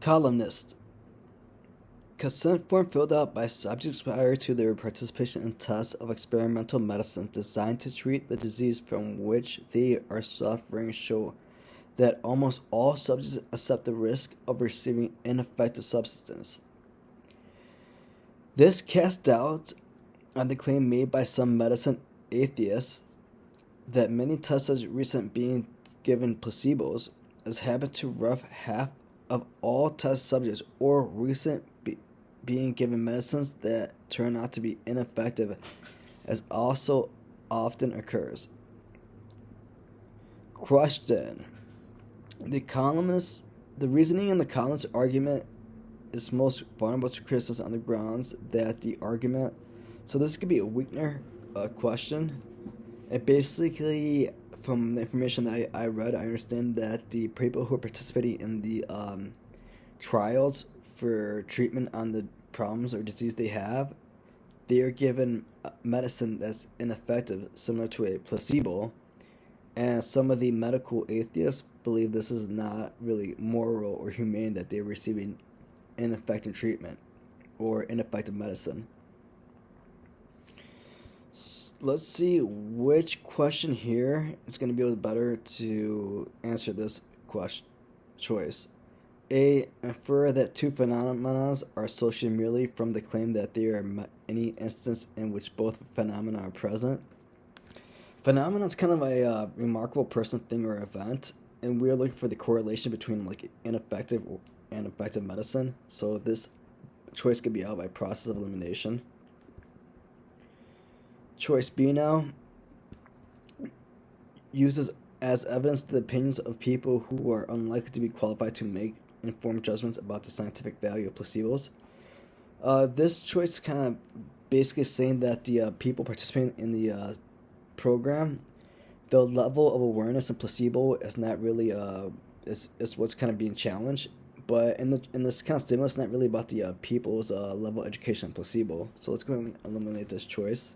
Columnist. Consent form filled out by subjects prior to their participation in tests of experimental medicine designed to treat the disease from which they are suffering show that almost all subjects accept the risk of receiving ineffective substances. This casts doubt on the claim made by some medicine atheists that many test subjects recent being given placebos, as happened to rough half of all test subjects or recent being given medicines that turn out to be ineffective, as also often occurs. Question. The reasoning in the columnist argument is most vulnerable to criticism on the grounds that the argument. So this could be a Wigner question. It basically, from the information that I read, I understand that the people who are participating in the trials for treatment on the problems or disease they have, they are given medicine that's ineffective, similar to a placebo. And some of the medical atheists believe this is not really moral or humane that they're receiving ineffective treatment or ineffective medicine. Let's see which question here is going to be able better to answer this choice. A. Infer that two phenomena are associated merely from the claim that there are any instance in which both phenomena are present. Phenomena is kind of a remarkable person, thing, or event, and we are looking for the correlation between like ineffective and effective medicine. So this choice could be out by process of elimination. Choice B now uses as evidence the opinions of people who are unlikely to be qualified to make informed judgments about the scientific value of placebos. This choice is kind of basically saying that the people participating in the program, the level of awareness in placebo is not really is what's kind of being challenged. But in this kind of stimulus, it's not really about the people's level of education in placebo. So let's go and eliminate this choice.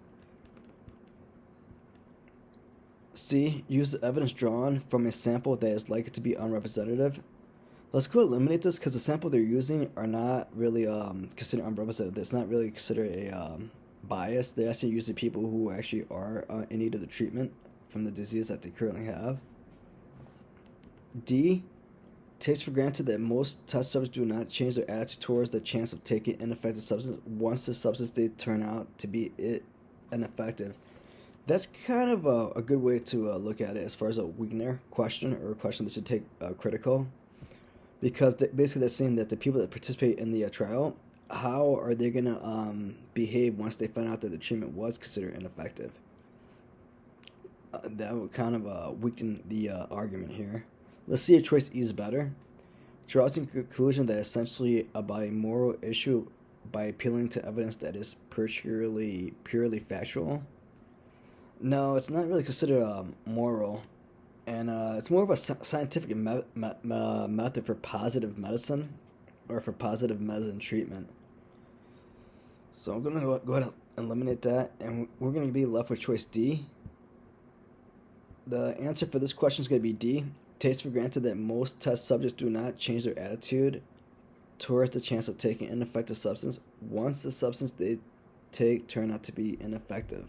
C. Use evidence drawn from a sample that is likely to be unrepresentative. Let's go eliminate this because the sample they're using are not really considered unrepresentative. It's not really considered a bias. They actually use the people who actually are in need of the treatment from the disease that they currently have. D. Takes for granted that most test subjects do not change their attitude towards the chance of taking ineffective substance once the substance they turn out to be ineffective. That's kind of a good way to look at it as far as a Wigner question, or a question that should take critical. Because basically they're saying that the people that participate in the trial, how are they going to behave once they find out that the treatment was considered ineffective? That would kind of weaken the argument here. Let's see if choice E is better. Draws a conclusion that essentially about a moral issue by appealing to evidence that is purely factual. No, it's not really considered moral, and it's more of a scientific method for positive medicine, or for positive medicine treatment. So I'm going to go ahead and eliminate that, and we're going to be left with choice D. The answer for this question is going to be D. Takes for granted that most test subjects do not change their attitude towards the chance of taking ineffective substance once the substance they take turn out to be ineffective.